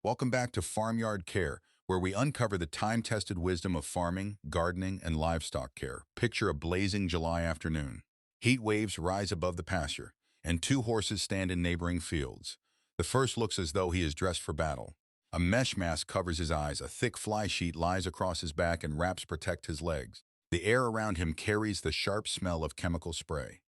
Welcome back to Farmyard Care, where we uncover the time-tested wisdom of farming, gardening, and livestock care. Picture a blazing July afternoon. Heat waves rise above the pasture, and two horses stand in neighboring fields. The first looks as though he is dressed for battle. A mesh mask covers his eyes, a thick fly sheet lies across his back, and wraps protect his legs. The air around him carries the sharp smell of chemical spray.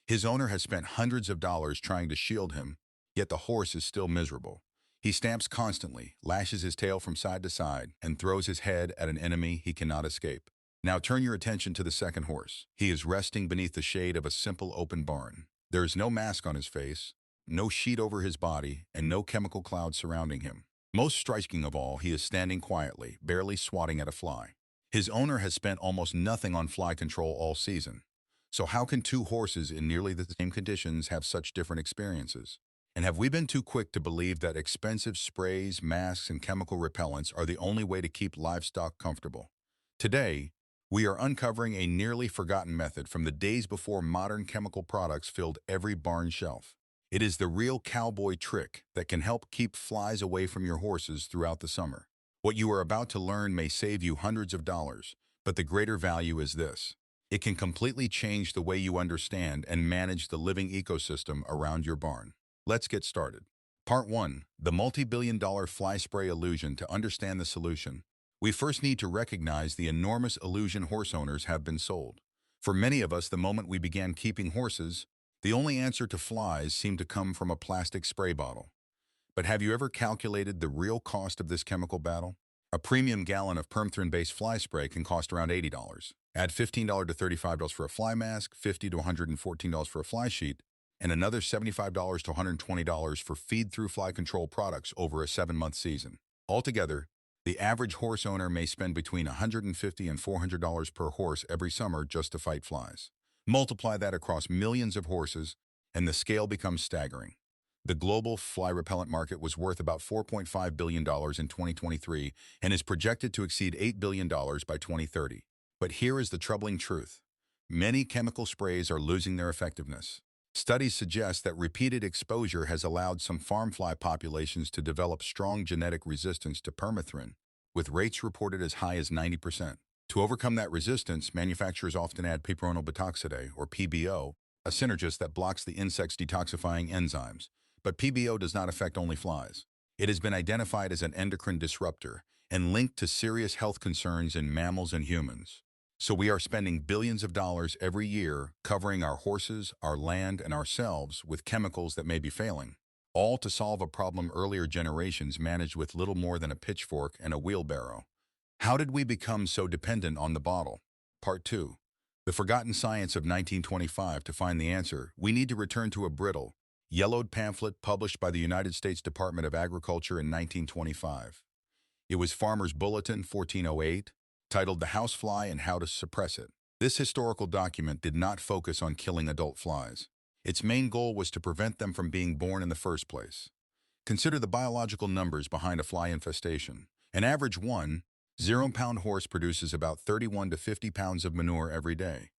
His owner has spent hundreds of dollars trying to shield him, yet the horse is still miserable. He stamps constantly, lashes his tail from side to side, and throws his head at an enemy he cannot escape. Now turn your attention to the second horse. He is resting beneath the shade of a simple open barn. There is no mask on his face, no sheet over his body, and no chemical cloud surrounding him. Most striking of all, he is standing quietly, barely swatting at a fly. His owner has spent almost nothing on fly control all season. So how can two horses in nearly the same conditions have such different experiences? And have we been too quick to believe that expensive sprays, masks, and chemical repellents are the only way to keep livestock comfortable? Today, we are uncovering a nearly forgotten method from the days before modern chemical products filled every barn shelf. It is the real cowboy trick that can help keep flies away from your horses throughout the summer. What you are about to learn may save you hundreds of dollars, but the greater value is this. It can completely change the way you understand and manage the living ecosystem around your barn. Let's get started. Part 1. The multi-billion-dollar fly spray illusion. To understand the solution, we first need to recognize the enormous illusion horse owners have been sold. For many of us, the moment we began keeping horses, the only answer to flies seemed to come from a plastic spray bottle. But have you ever calculated the real cost of this chemical battle? A premium gallon of permethrin-based fly spray can cost around $80. Add $15 to $35 for a fly mask, $50 to $114 for a fly sheet, and another $75 to $120 for feed-through fly control products over a 7-month season. Altogether, the average horse owner may spend between $150 and $400 per horse every summer just to fight flies. Multiply that across millions of horses, and the scale becomes staggering. The global fly repellent market was worth about $4.5 billion in 2023 and is projected to exceed $8 billion by 2030. But here is the troubling truth. Many chemical sprays are losing their effectiveness. Studies suggest that repeated exposure has allowed some farm fly populations to develop strong genetic resistance to permethrin, with rates reported as high as 90%. To overcome that resistance, manufacturers often add piperonal butoxide, or PBO, a synergist that blocks the insect's detoxifying enzymes. But PBO does not affect only flies. It has been identified as an endocrine disruptor and linked to serious health concerns in mammals and humans. So we are spending billions of dollars every year covering our horses, our land, and ourselves with chemicals that may be failing, all to solve a problem earlier generations managed with little more than a pitchfork and a wheelbarrow. How did we become so dependent on the bottle? Part 2. The forgotten science of 1925. To find the answer, we need to return to a brittle, yellowed pamphlet published by the United States Department of Agriculture in 1925. It was Farmer's Bulletin 1408, titled The Housefly and How to Suppress It. This historical document did not focus on killing adult flies. Its main goal was to prevent them from being born in the first place. Consider the biological numbers behind a fly infestation. An average 0-pound horse produces about 31 to 50 pounds of manure every day.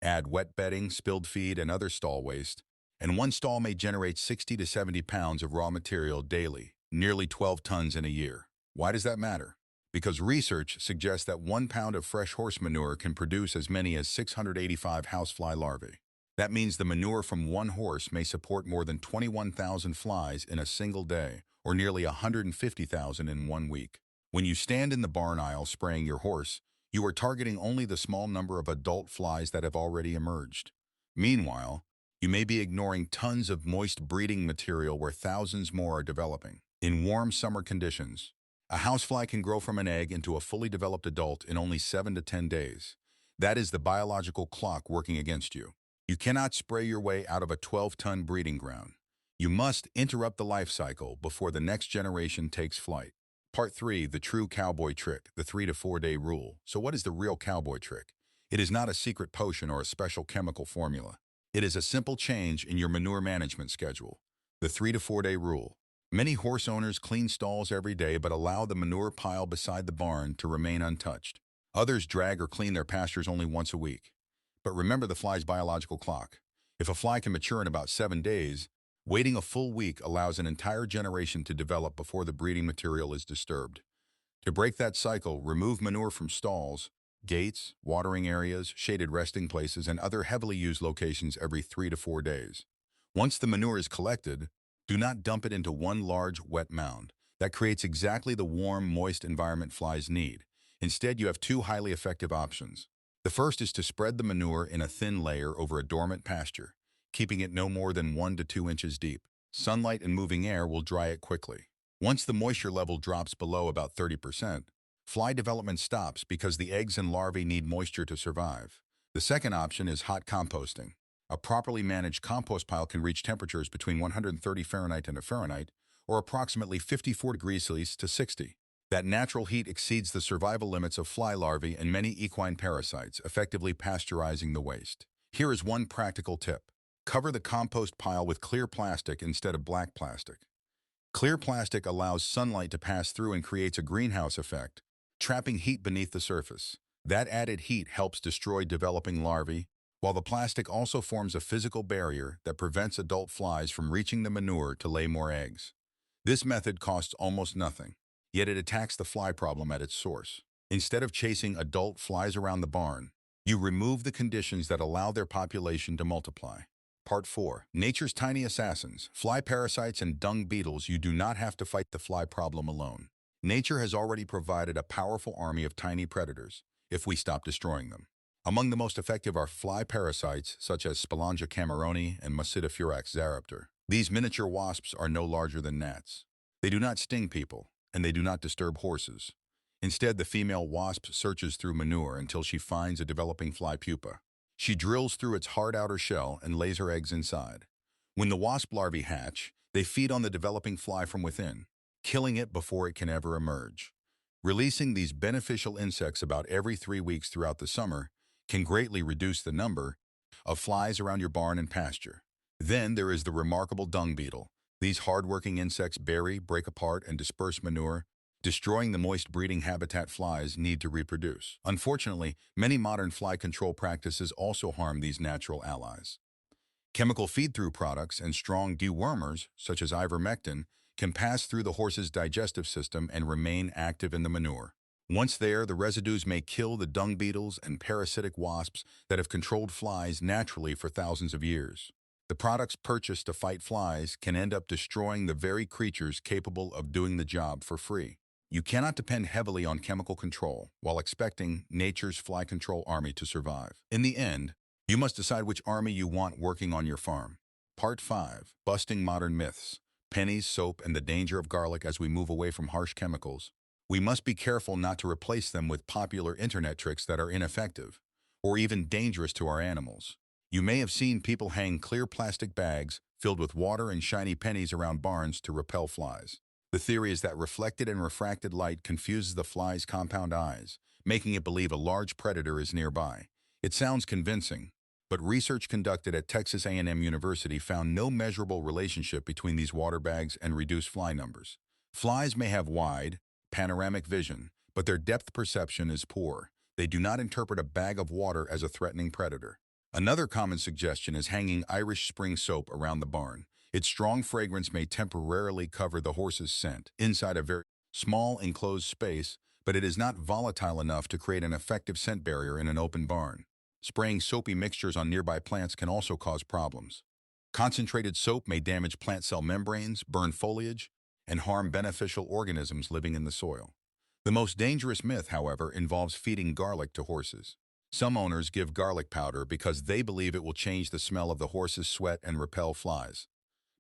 Add wet bedding, spilled feed, and other stall waste, and one stall may generate 60 to 70 pounds of raw material daily, nearly 12 tons in a year. Why does that matter? Because research suggests that 1 pound of fresh horse manure can produce as many as 685 housefly larvae. That means the manure from one horse may support more than 21,000 flies in a single day, or nearly 150,000 in 1 week. When you stand in the barn aisle spraying your horse, you are targeting only the small number of adult flies that have already emerged. Meanwhile, you may be ignoring tons of moist breeding material where thousands more are developing. In warm summer conditions, a housefly can grow from an egg into a fully developed adult in only 7 to 10 days. That is the biological clock working against you. You cannot spray your way out of a 12-ton breeding ground. You must interrupt the life cycle before the next generation takes flight. Part 3. The true cowboy trick, the 3 to 4 day rule. So what is the real cowboy trick? It is not a secret potion or a special chemical formula. It is a simple change in your manure management schedule. The 3 to 4 day rule. Many horse owners clean stalls every day but allow the manure pile beside the barn to remain untouched. Others drag or clean their pastures only once a week. But remember the fly's biological clock. If a fly can mature in about 7 days, Waiting a full week allows an entire generation to develop before the breeding material is disturbed. To break that cycle, remove manure from stalls, gates, watering areas, shaded resting places, and other heavily used locations every 3 to 4 days. Once the manure is collected, do not dump it into one large, wet mound. That creates exactly the warm, moist environment flies need. Instead, you have two highly effective options. The first is to spread the manure in a thin layer over a dormant pasture, keeping it no more than 1 to 2 inches deep. Sunlight and moving air will dry it quickly. Once the moisture level drops below about 30%, fly development stops because the eggs and larvae need moisture to survive. The second option is hot composting. A properly managed compost pile can reach temperatures between 130 Fahrenheit and Fahrenheit, or approximately 54 degrees Celsius to 60. That natural heat exceeds the survival limits of fly larvae and many equine parasites, effectively pasteurizing the waste. Here is one practical tip. Cover the compost pile with clear plastic instead of black plastic. Clear plastic allows sunlight to pass through and creates a greenhouse effect, trapping heat beneath the surface. That added heat helps destroy developing larvae, while the plastic also forms a physical barrier that prevents adult flies from reaching the manure to lay more eggs. This method costs almost nothing, yet it attacks the fly problem at its source. Instead of chasing adult flies around the barn, you remove the conditions that allow their population to multiply. Part 4. Nature's Tiny Assassins, Fly Parasites and Dung Beetles. You do not have to fight the fly problem alone. Nature has already provided a powerful army of tiny predators, if we stop destroying them. Among the most effective are fly parasites such as Spelungia cameroni and Macidifurax zaraptor. These miniature wasps are no larger than gnats. They do not sting people, and they do not disturb horses. Instead, the female wasp searches through manure until she finds a developing fly pupa. She drills through its hard outer shell and lays her eggs inside. When the wasp larvae hatch, they feed on the developing fly from within, killing it before it can ever emerge. Releasing these beneficial insects about every 3 weeks throughout the summer can greatly reduce the number of flies around your barn and pasture. Then there is the remarkable dung beetle. These hard-working insects bury, break apart, and disperse manure, destroying the moist breeding habitat flies need to reproduce. Unfortunately, many modern fly control practices also harm these natural allies. Chemical feed-through products and strong dewormers, such as ivermectin, can pass through the horse's digestive system and remain active in the manure. Once there, the residues may kill the dung beetles and parasitic wasps that have controlled flies naturally for thousands of years. The products purchased to fight flies can end up destroying the very creatures capable of doing the job for free. You cannot depend heavily on chemical control while expecting nature's fly control army to survive. In the end, you must decide which army you want working on your farm. Part 5. Busting Modern Myths. Pennies, soap, and the danger of garlic. As we move away from harsh chemicals, we must be careful not to replace them with popular internet tricks that are ineffective or even dangerous to our animals. You may have seen people hang clear plastic bags filled with water and shiny pennies around barns to repel flies. The theory is that reflected and refracted light confuses the fly's compound eyes, making it believe a large predator is nearby. It sounds convincing, but research conducted at Texas A&M University found no measurable relationship between these water bags and reduced fly numbers. Flies may have wide, panoramic vision, but their depth perception is poor. They do not interpret a bag of water as a threatening predator. Another common suggestion is hanging Irish Spring soap around the barn. Its strong fragrance may temporarily cover the horse's scent inside a very small enclosed space, but it is not volatile enough to create an effective scent barrier in an open barn. Spraying soapy mixtures on nearby plants can also cause problems. Concentrated soap may damage plant cell membranes, burn foliage, and harm beneficial organisms living in the soil. The most dangerous myth, however, involves feeding garlic to horses. Some owners give garlic powder because they believe it will change the smell of the horse's sweat and repel flies.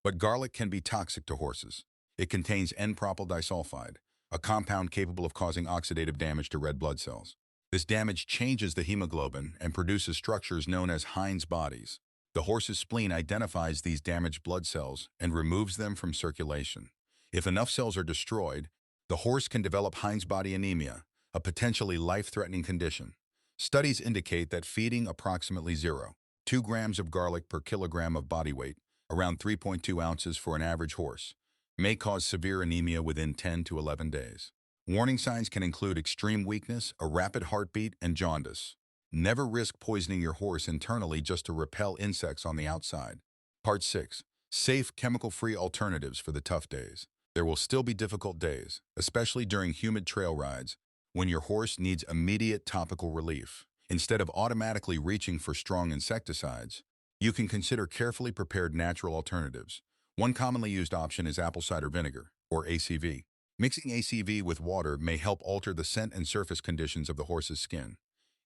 But garlic can be toxic to horses. It contains N-propyl disulfide, a compound capable of causing oxidative damage to red blood cells. This damage changes the hemoglobin and produces structures known as Heinz bodies. The horse's spleen identifies these damaged blood cells and removes them from circulation. If enough cells are destroyed, the horse can develop Heinz body anemia, a potentially life-threatening condition. Studies indicate that feeding approximately 0.2 grams of garlic per kilogram of body weight, around 3.2 ounces for an average horse, may cause severe anemia within 10 to 11 days. Warning signs can include extreme weakness, a rapid heartbeat, and jaundice. Never risk poisoning your horse internally just to repel insects on the outside. Part 6. Safe, chemical-free alternatives for the tough days. There will still be difficult days, especially during humid trail rides, when your horse needs immediate topical relief. Instead of automatically reaching for strong insecticides, you can consider carefully prepared natural alternatives. One commonly used option is apple cider vinegar, or ACV. Mixing ACV with water may help alter the scent and surface conditions of the horse's skin.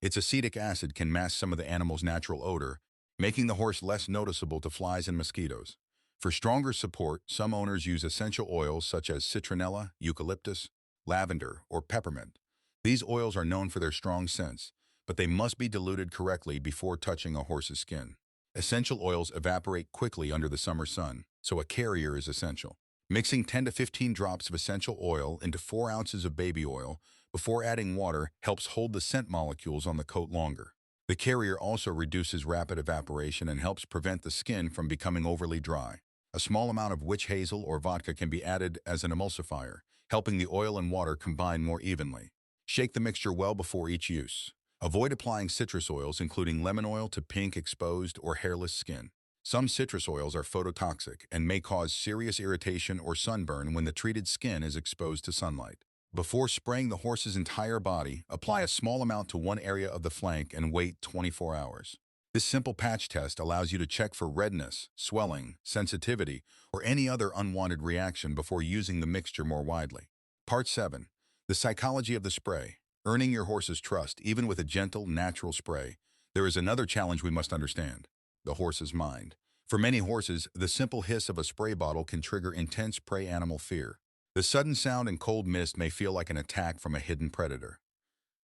Its acetic acid can mask some of the animal's natural odor, making the horse less noticeable to flies and mosquitoes. For stronger support, some owners use essential oils such as citronella, eucalyptus, lavender, or peppermint. These oils are known for their strong scents, but they must be diluted correctly before touching a horse's skin. Essential oils evaporate quickly under the summer sun, so a carrier is essential. Mixing 10 to 15 drops of essential oil into 4 ounces of baby oil before adding water helps hold the scent molecules on the coat longer. The carrier also reduces rapid evaporation and helps prevent the skin from becoming overly dry. A small amount of witch hazel or vodka can be added as an emulsifier, helping the oil and water combine more evenly. Shake the mixture well before each use. Avoid applying citrus oils, including lemon oil, to pink, exposed, or hairless skin. Some citrus oils are phototoxic and may cause serious irritation or sunburn when the treated skin is exposed to sunlight. Before spraying the horse's entire body, apply a small amount to one area of the flank and wait 24 hours. This simple patch test allows you to check for redness, swelling, sensitivity, or any other unwanted reaction before using the mixture more widely. Part 7. The psychology of the spray. Earning your horse's trust, even with a gentle, natural spray. There is another challenge we must understand: the horse's mind. For many horses, the simple hiss of a spray bottle can trigger intense prey animal fear. The sudden sound and cold mist may feel like an attack from a hidden predator.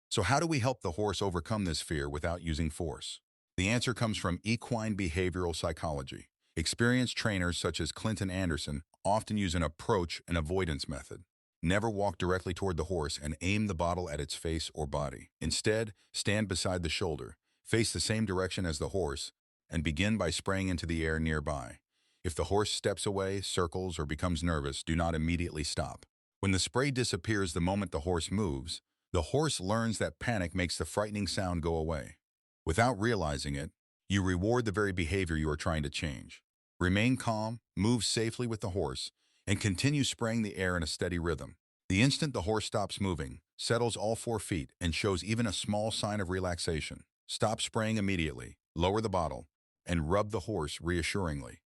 So how do we help the horse overcome this fear without using force? The answer comes from equine behavioral psychology. Experienced trainers such as Clinton Anderson often use an approach and avoidance method. Never walk directly toward the horse and aim the bottle at its face or body. Instead, stand beside the shoulder, face the same direction as the horse, and begin by spraying into the air nearby. If the horse steps away, circles, or becomes nervous, do not immediately stop. When the spray disappears the moment the horse moves, the horse learns that panic makes the frightening sound go away. Without realizing it, you reward the very behavior you are trying to change. Remain calm, move safely with the horse, and continue spraying the air in a steady rhythm. The instant the horse stops moving, settles all 4 feet, and shows even a small sign of relaxation, stop spraying immediately, lower the bottle, and rub the horse reassuringly.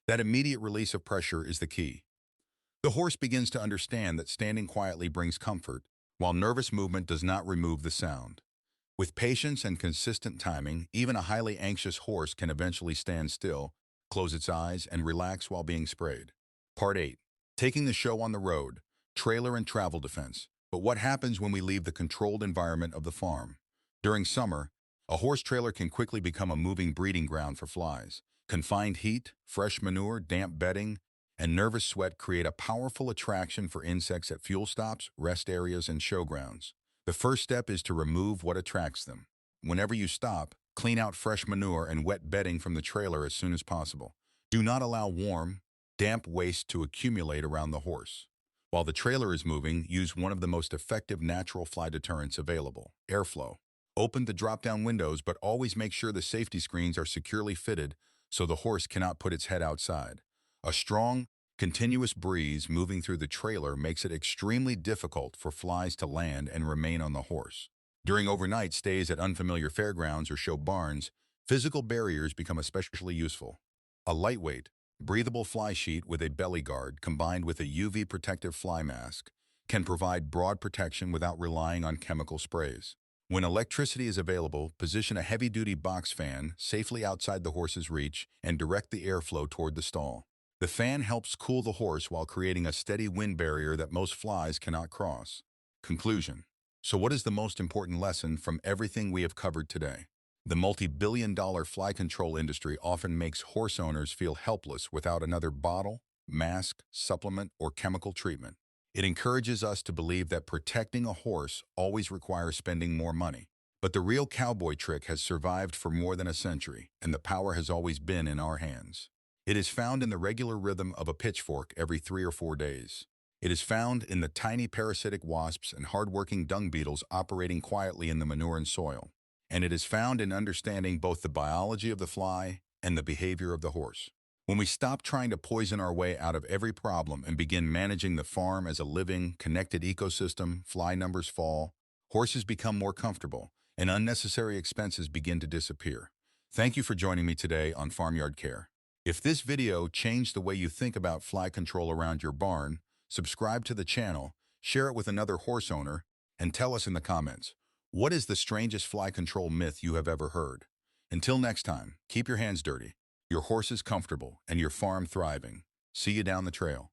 That immediate release of pressure is the key. The horse begins to understand that standing quietly brings comfort, while nervous movement does not remove the sound. With patience and consistent timing, even a highly anxious horse can eventually stand still, close its eyes, and relax while being sprayed. Part 8. Taking the show on the road, trailer and travel defense. But what happens when we leave the controlled environment of the farm? During summer, a horse trailer can quickly become a moving breeding ground for flies. Confined heat, fresh manure, damp bedding, and nervous sweat create a powerful attraction for insects at fuel stops, rest areas, and showgrounds. The first step is to remove what attracts them. Whenever you stop, clean out fresh manure and wet bedding from the trailer as soon as possible. Do not allow warm, damp waste to accumulate around the horse. While the trailer is moving, use one of the most effective natural fly deterrents available: airflow. Open the drop-down windows, but always make sure the safety screens are securely fitted so the horse cannot put its head outside. A strong, continuous breeze moving through the trailer makes it extremely difficult for flies to land and remain on the horse. During overnight stays at unfamiliar fairgrounds or show barns, physical barriers become especially useful. A lightweight, breathable fly sheet with a belly guard combined with a UV protective fly mask can provide broad protection without relying on chemical sprays. When electricity is available, position a heavy-duty box fan safely outside the horse's reach and direct the airflow toward the stall. The fan helps cool the horse while creating a steady wind barrier that most flies cannot cross. Conclusion. So what is the most important lesson from everything we have covered today? The multi-billion-dollar fly control industry often makes horse owners feel helpless without another bottle, mask, supplement, or chemical treatment. It encourages us to believe that protecting a horse always requires spending more money. But the real cowboy trick has survived for more than a century, and the power has always been in our hands. It is found in the regular rhythm of a pitchfork every 3 or 4 days. It is found in the tiny parasitic wasps and hard-working dung beetles operating quietly in the manure and soil. And it is found in understanding both the biology of the fly and the behavior of the horse. When we stop trying to poison our way out of every problem and begin managing the farm as a living, connected ecosystem, fly numbers fall, horses become more comfortable, and unnecessary expenses begin to disappear. Thank you for joining me today on Farmyard Care. If this video changed the way you think about fly control around your barn, subscribe to the channel, share it with another horse owner, and tell us in the comments, what is the strangest fly control myth you have ever heard? Until next time, keep your hands dirty, your horses comfortable, and your farm thriving. See you down the trail.